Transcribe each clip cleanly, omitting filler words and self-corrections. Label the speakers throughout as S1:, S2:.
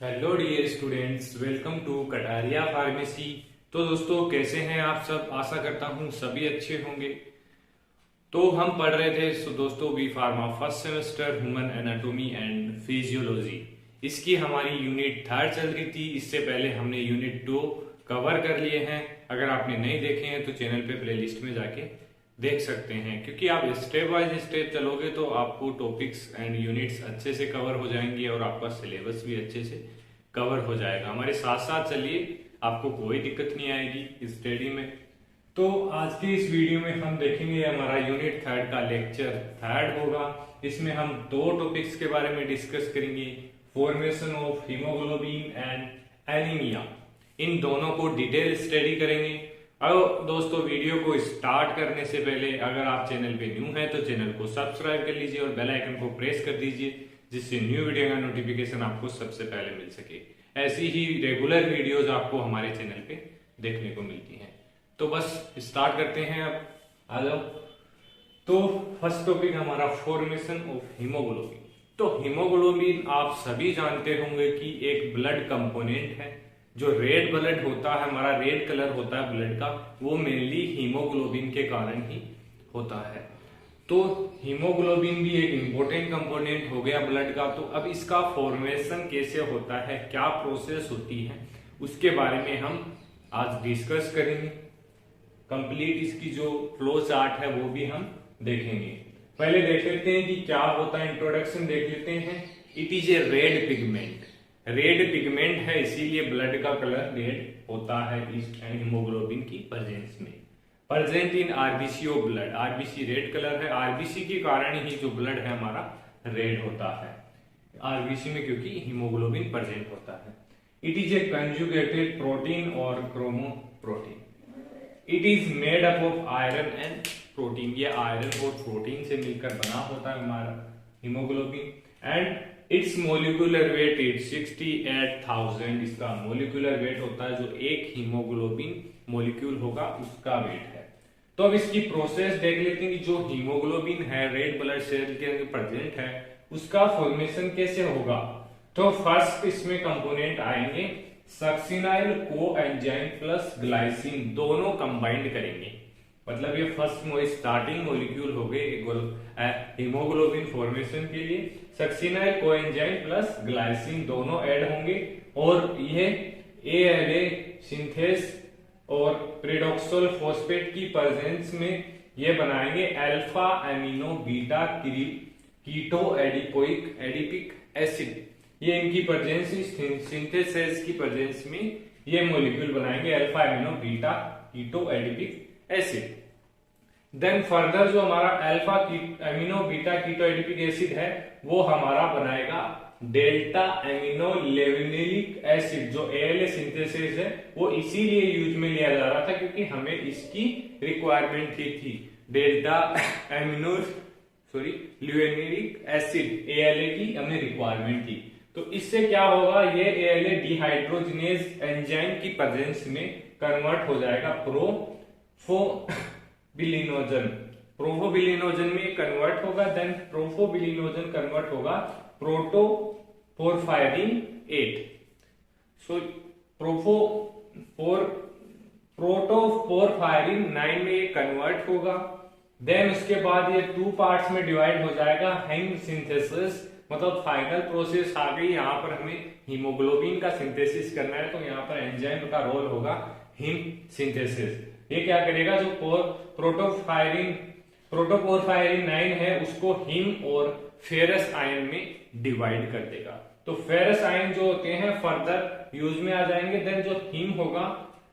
S1: Hello dear students, welcome to Kataria pharmacy. तो दोस्तों, कैसे हैं आप सब? आशा करता हूं सभी अच्छे होंगे। तो हम पढ़ रहे थे दोस्तों B pharma first semester human anatomy and physiology. इसकी हमारी यूनिट 3 चल रही थी। इससे पहले हमने यूनिट 2 कवर कर लिए हैं। अगर आपने नहीं देखे हैं तो चैनल पे प्लेलिस्ट में जाके देख सकते हैं, क्योंकि आप स्टेप बाय स्टेप चलोगे तो आपको टॉपिक्स एंड यूनिट्स अच्छे से कवर हो जाएंगे और आपका सिलेबस भी अच्छे से कवर हो जाएगा। हमारे साथ साथ चलिए, आपको कोई दिक्कत नहीं आएगी इस स्टडी में। तो आज के इस वीडियो में हम देखेंगे हमारा यूनिट 3 का लेक्चर 3 होगा। इसमें हम 2 टॉपिक्स के बारे में डिस्कस करेंगे, formation of haemoglobin and anaemia. इन दोनों को डिटेल स्टडी करेंगे। अब दोस्तों, वीडियो को स्टार्ट करने से पहले अगर आप चैनल पे न्यू हैं तो चैनल को सब्सक्राइब कर लीजिए और बेल आइकन को प्रेस कर दीजिए, जिससे न्यू वीडियो का नोटिफिकेशन आपको सबसे पहले मिल सके। ऐसी ही रेगुलर वीडियोस आपको हमारे चैनल पे देखने को मिलती हैं। तो बस स्टार्ट करते हैं। अब आ जाओ। तो फर्स्ट टॉपिक हमारा फॉर्मेशन ऑफ हीमोग्लोबिन। तो हीमोग्लोबिन आप सभी जानते होंगे कि एक ब्लड कंपोनेंट है। जो रेड ब्लड होता है, हमारा रेड कलर होता है ब्लड का, वो मेनली हीमोग्लोबिन के कारण ही होता है। तो हीमोग्लोबिन भी एक इंपॉर्टेंट कंपोनेंट हो गया ब्लड का। तो अब इसका फॉर्मेशन कैसे होता है, क्या प्रोसेस होती है, उसके बारे में हम आज डिस्कस करेंगे। कंप्लीट इसकी जो फ्लो चार्ट है वो भी हम देखेंगे। पहले देख लेते हैं कि क्या होता है, इंट्रोडक्शन देख लेते हैं। It is A red pigment. Red pigment है, इसीलिए ब्लड का कलर रेड होता है इस हीमोग्लोबिन की प्रेजेंस में। Present in RBC of blood. RBC red colour है, आरबीसी के कारण ही जो ब्लड है हमारा रेड होता है आरबीसी में, क्योंकि हीमोग्लोबिन प्रेजेंट होता है। It is a conjugated protein और chromoprotein. It is made up of iron and protein. ये आयरन और प्रोटीन से मिलकर बना होता है हमारा haemoglobin. And its molecular weight is 68,000। इसका मोलिकुलर वेट होता है, जो एक हीमोग्लोबिन मोलिक्यूल होगा उसका वेट है। तो अब इसकी प्रोसेस देख लेते हैं कि जो हीमोग्लोबिन है रेड ब्लड सेल के अंदर प्रेजेंट है, उसका फॉर्मेशन कैसे होगा। तो फर्स्ट इसमें कंपोनेंट आएंगे सक्सिनाइल कोएंजाइम प्लस ग्लाइसिन, दोनों कंबाइंड करेंगे। मतलब ये फर्स्ट स्टार्टिंग मॉलिक्यूल हो गए हीमोग्लोबिन फॉर्मेशन के लिए। सक्सिनाइल कोएंजाइम प्लस ग्लाइसिन दोनों ऐड होंगे और ये ALA सिंथेस और पिरिडोक्सोल फॉस्फेट की प्रेजेंस में ये बनाएंगे alpha amino beta keto adipic acid. ये इनकी प्रेजेंस, सिंथेसिस की प्रेजेंस में ये मॉलिक्यूल बनाएंगे alpha amino beta keto adipic acid. Then further जो हमारा alpha amino beta keto adipic acid है वो हमारा बनाएगा डेल्टा एमिनो लेविनिलिक एसिड। जो ALA सिंथेसिस है वो इसीलिए यूज में लिया जा रहा था क्योंकि हमें इसकी रिक्वायरमेंट थी। डेल्टा एमिनो लिविनिलिक एसिड ALA की हमें रिक्वायरमेंट थी। तो इससे क्या होगा, ये ALA डिहाइड्रोजिनेज एंजाइम की प्रेजेंस में कन्वर्ट हो जाएगा प्रोफोबिलिनोजन में कन्वर्ट होगा। देन प्रोफोबिलिनोजन कन्वर्ट होगा प्रोटोपोरफायरिन 8। सो प्रोटोपोरफायरिन 9 में ये कन्वर्ट होगा। देन उसके बाद ये 2 पार्ट्स में डिवाइड हो जाएगा। हेम सिंथेसिस, मतलब फाइनल प्रोसेस आ गई। यहाँ पर हमें हीमोग्लोबिन का सिंथेसिस करना है, तो यहाँ पर एंजाइम का रोल होगा हिम सिंथेसिस। ये क्या करेगा, जो प्रोटोपोरफायरिन 9 है उसको हिम और फेरस आयन में डिवाइड कर देगा। तो फेरस आयन जो होते हैं फर्दर यूज में आ जाएंगे। देन जो हिम होगा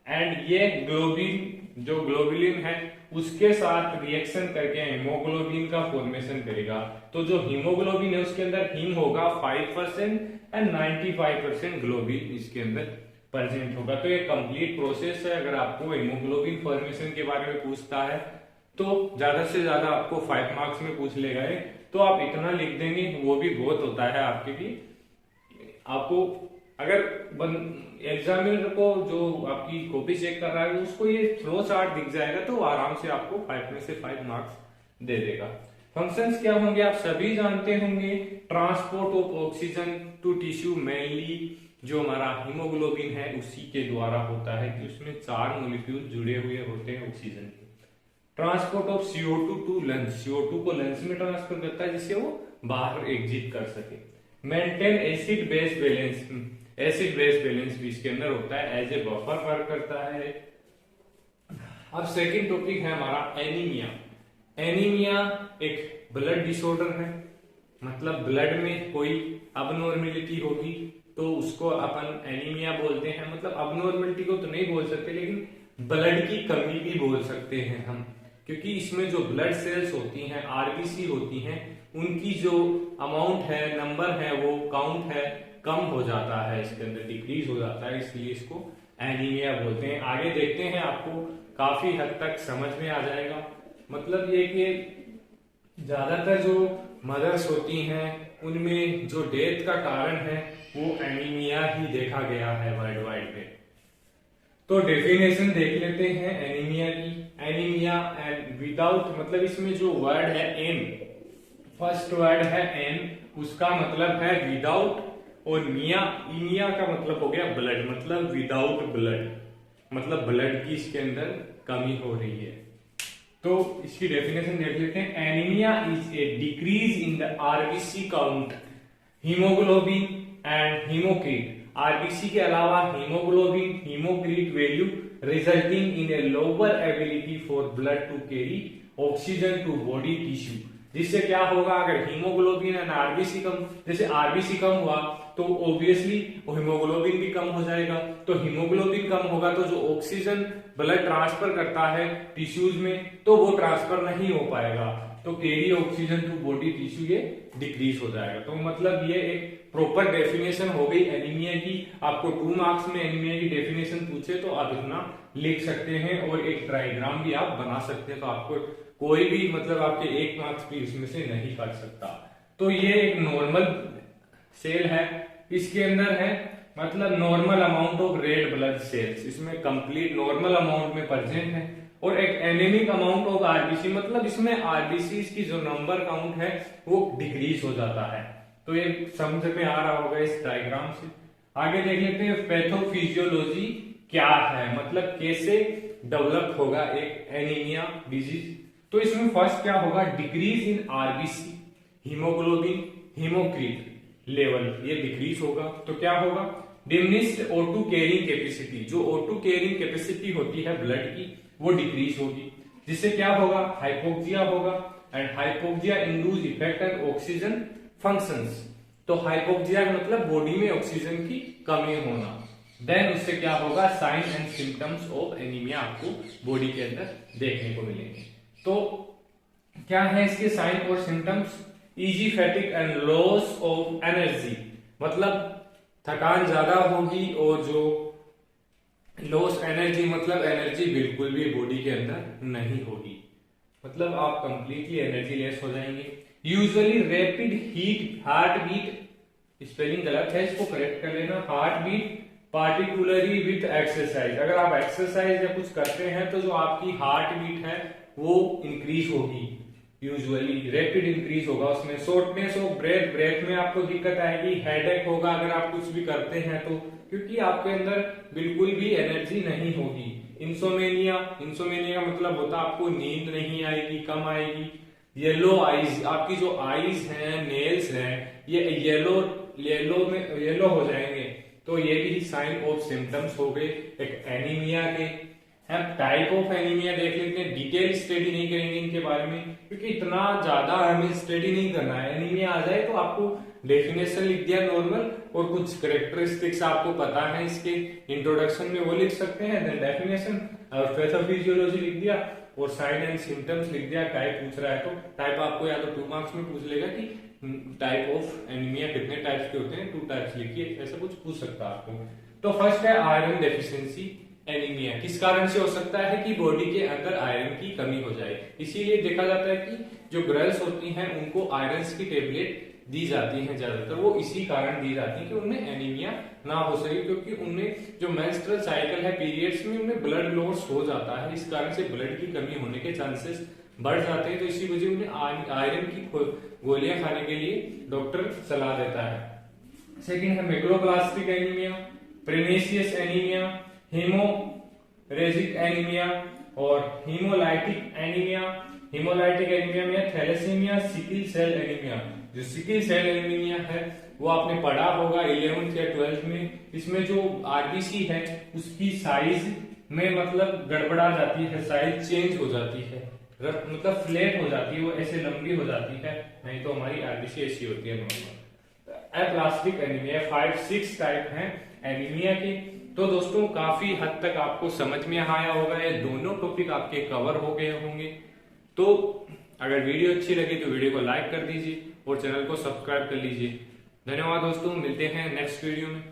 S1: एंड ये ग्लोबुलिन है उसके साथ रिएक्शन करके हीमोग्लोबिन का फॉर्मेशन करेगा। तो जो हीमोग्लोबिन है उसके अंदर हिम होगा 5% एंड 95% ग्लोबिन इसके अंदर प्रेजेंट होगा। तो ये कंप्लीट प्रोसेस है। अगर आपको हीमोग्लोबिन फॉर्मेशन के बारे में पूछता है तो ज्यादा से ज्यादा आपको 5 मार्क्स में पूछ लेगा, तो आप इतना लिख देंगे वो भी बहुत होता है आपके लिए। आपको अगर एग्जामिनर को जो आपकी कॉपी चेक कर रहा है उसको ये फ्लो चार्ट दिख जाएगा तो आराम से आपको 5 में से 5 मार्क्स दे देगा। फंक्शंस क्या होंगे आप सभी जानते होंगे। Transport of oxygen to tissue, mainly जो हमारा हीमोग्लोबिन है उसी के द्वारा होता है कि उसमें 4 मॉलिक्यूल जुड़े हुए होते हैं ऑक्सीजन के। Transport of CO2 to lungs, CO2 को लंग्स में ट्रांसफर करता है जिससे वो बाहर एग्जिट कर सके। Maintain acid base balance, acid base balance भी इसके अंदर होता है, एज ए बफर वर्क करता है। अब सेकंड टॉपिक है हमारा एनीमिया। एनीमिया एक ब्लड डिसऑर्डर है, मतलब ब्लड में कोई अबनॉर्मेलिटी होगी तो उसको अपन एनीमिया बोलते हैं। मतलब अबनॉर्मेलिटी को तो नहीं बोल सकते लेकिन ब्लड की कमी भी बोल सकते हैं हम, क्योंकि इसमें जो ब्लड सेल्स होती हैं, आरबीसी होती हैं, उनकी जो अमाउंट है, नंबर है, वो काउंट है, कम हो जाता है, इसके अंदर डिक्रीज हो जाता है, इसलिए इसको एनीमिया बोलते हैं। आगे देखते हैं, आपको काफी हद तक समझ में आ जाएगा। मतलब ये कि ज्यादातर जो मदर्स होती हैं उनमें जो डेथ का कारण है वो एनीमिया ही देखा गया है वर्ल्ड वाइड में। तो डेफिनेशन देख लेते हैं एनीमिया की। एनीमिया एंड विदाउट, मतलब इसमें जो वर्ड है एन, फर्स्ट वर्ड है एन, उसका मतलब है विदाउट, और इनिया का मतलब हो गया ब्लड, मतलब विदाउट ब्लड, मतलब ब्लड की इसके अंदर कमी हो रही है। तो इसकी डेफिनेशन देख लेते हैं। Anaemia is a decrease in the RBC count, haemoglobin and haematocrit. RBC के अलावा haemoglobin, haematocrit value resulting in a lower ability for blood to carry oxygen to body tissue. जिससे क्या होगा, अगर हीमोग्लोबिन एंड आरबीसी कम, जैसे RBC कम हुआ तो obviously haemoglobin भी कम हो जाएगा। तो हीमोग्लोबिन कम होगा तो जो ऑक्सीजन ब्लड ट्रांसफर करता है टिश्यूज में तो वो ट्रांसफर नहीं हो पाएगा, तो carry oxygen to body tissue ये डिक्रीज हो जाएगा। तो मतलब ये एक प्रॉपर डेफिनेशन हो गई एनीमिया की। आपको 2 मार्क्स में एनीमिया की डेफिनेशन पूछे तो आप इतना लिख सकते हैं और एक डायग्राम भी आप बना सकते हैं, तो आपको कोई भी मतलब आपके 1 मार्क्स भी इसमें से नहीं काट सकता। तो ये एक नॉर्मल सेल है, इसके अंदर है मतलब normal amount of red blood cells, इसमें कंप्लीट नॉर्मल अमाउंट में प्रेजेंट है, और एक एनीमिक अमाउंट ऑफ आरबीसी, मतलब इसमें आरबीसी की जो नंबर काउंट है वो डिक्रीज हो जाता है। तो ये समझ में आ रहा होगा इस डायग्राम से। आगे देख लेते हैं पैथोफिजियोलॉजी क्या है, मतलब कैसे डेवलप होगा एक एनीमिया डिजीज। तो इसमें फर्स्ट क्या होगा, decrease in RBC, haemoglobin, haematocrit level ये डिक्रीज होगा। तो क्या होगा, डिमिनिश्ड O2 कैरिंग कैपेसिटी, जो O2 कैरिंग कैपेसिटी होती है ब्लड की वो डिक्रीज होगी, जिससे क्या होगा, हाइपोक्सिया होगा, and hypoxia induce effect on oxygen functions. तो हाइपोक्सिया का मतलब बॉडी में ऑक्सीजन की कमी होना। देन उससे क्या होगा, sign and symptoms of anaemia आपको बॉडी के अंदर देखने को मिलेंगे। तो क्या है इसके साइन और symptoms, easy fatigue and loss of energy, मतलब थकान ज्यादा होगी, और जो लॉस एनर्जी मतलब एनर्जी बिल्कुल भी बॉडी के अंदर नहीं होगी, मतलब आप कंप्लीटली एनर्जी लेस हो जाएंगे। Usually rapid heat heart beat, spelling गलत है इसको करेक्ट कर लेना, heart beat particularly with exercise. अगर आप एक्सरसाइज या कुछ करते हैं तो जो आपकी हार्ट बीट है वो इंक्रीज होगी, यूजुअली रैपिड इंक्रीज होगा उसमें। शॉर्टनेस ऑफ ब्रेथ, ब्रेथ में आपको दिक्कत आएगी, हेडेक होगा अगर आप कुछ भी करते हैं तो, क्योंकि आपके अंदर बिल्कुल भी एनर्जी नहीं होगी। इंसोमेनिया, इंसोमेनिया का मतलब होता है आपको नींद नहीं आएगी, कम आएगी। येलो आईज, आपकी जो आईज हैं, नेल्स हैं, ये येलो हो जाएंगे, तो ये भी साइन ऑफ सिम्टम्स हो गए एक एनीमिया के। हम टाइप ऑफ एनीमिया देख लेते हैं, डिटेल स्टडी नहीं करेंगे इनके बारे में क्योंकि इतना ज्यादा हमें स्टडी नहीं करना है। एनीमिया आ जाए तो आपको डेफिनेशन लिख दिया नॉर्मल, और कुछ कैरेक्टरिस्टिक्स आपको पता है इसके इंट्रोडक्शन में वो लिख सकते हैं, देन डेफिनेशन और पैथोफिजियोलॉजी लिख दिया, और साइन एंड सिम्टम्स लिख दिया। टाइप पूछ रहा है तो टाइप आपको या तो 2 मार्क्स में पूछ लेगा कि टाइप ऑफ एनीमिया कितने टाइप्स के होते हैं, 2 टाइप्स लिखिए, ऐसा कुछ पूछ सकता है आपको। तो फर्स्ट है आयरन डेफिशिएंसी एनीमिया। किस कारण से हो सकता है कि बॉडी के अंदर आयरन की कमी हो जाए, इसीलिए देखा जाता है कि जो गर्ल्स होती हैं उनको आयरन की टेबलेट दी जाती हैं ज्यादातर, वो इसी कारण दी जाती है कि उनमें एनीमिया ना हो सके, क्योंकि उनमें जो मेंस्ट्रुअल साइकिल है पीरियड्स में उनमें ब्लड लॉस हो जाता है, इस कारण से ब्लड की कमी होने के चांसेस बढ़ जाते हैं, तो इसी वजह उन्हें आयरन की गोलियां खाने के लिए डॉक्टर सलाह देता है। सेकंड है मैक्रोप्लास्टिक एनीमिया, प्रेनेशियस एनीमिया, हेमोरेजिक एनीमिया और हीमोलाइटिक एनीमिया। हीमोलाइटिक एनीमिया में थैलेसीमिया, सिकल सेल एनीमिया। जो सिकल सेल एनीमिया है वो आपने पढ़ा होगा 11th या 12th में। इसमें जो आरबीसी है उसकी साइज में मतलब गड़बड़ा जाती है, साइज चेंज हो जाती है, मतलब फ्लैट हो जाती है, वो ऐसे लंबी हो जाती है, नहीं तो हमारी आरबीसी ऐसी होती है नॉर्मल। एप्लास्टिक एनीमिया 5-6 टाइप हैं एनीमिया के। तो दोस्तों काफी हद तक आपको समझ में आया होगा, ये दोनों टॉपिक आपके कवर हो गए होंगे। तो अगर वीडियो अच्छी लगी तो वीडियो को लाइक कर दीजिए और चैनल को सब्सक्राइब कर लीजिए। धन्यवाद दोस्तों, मिलते हैं नेक्स्ट वीडियो में।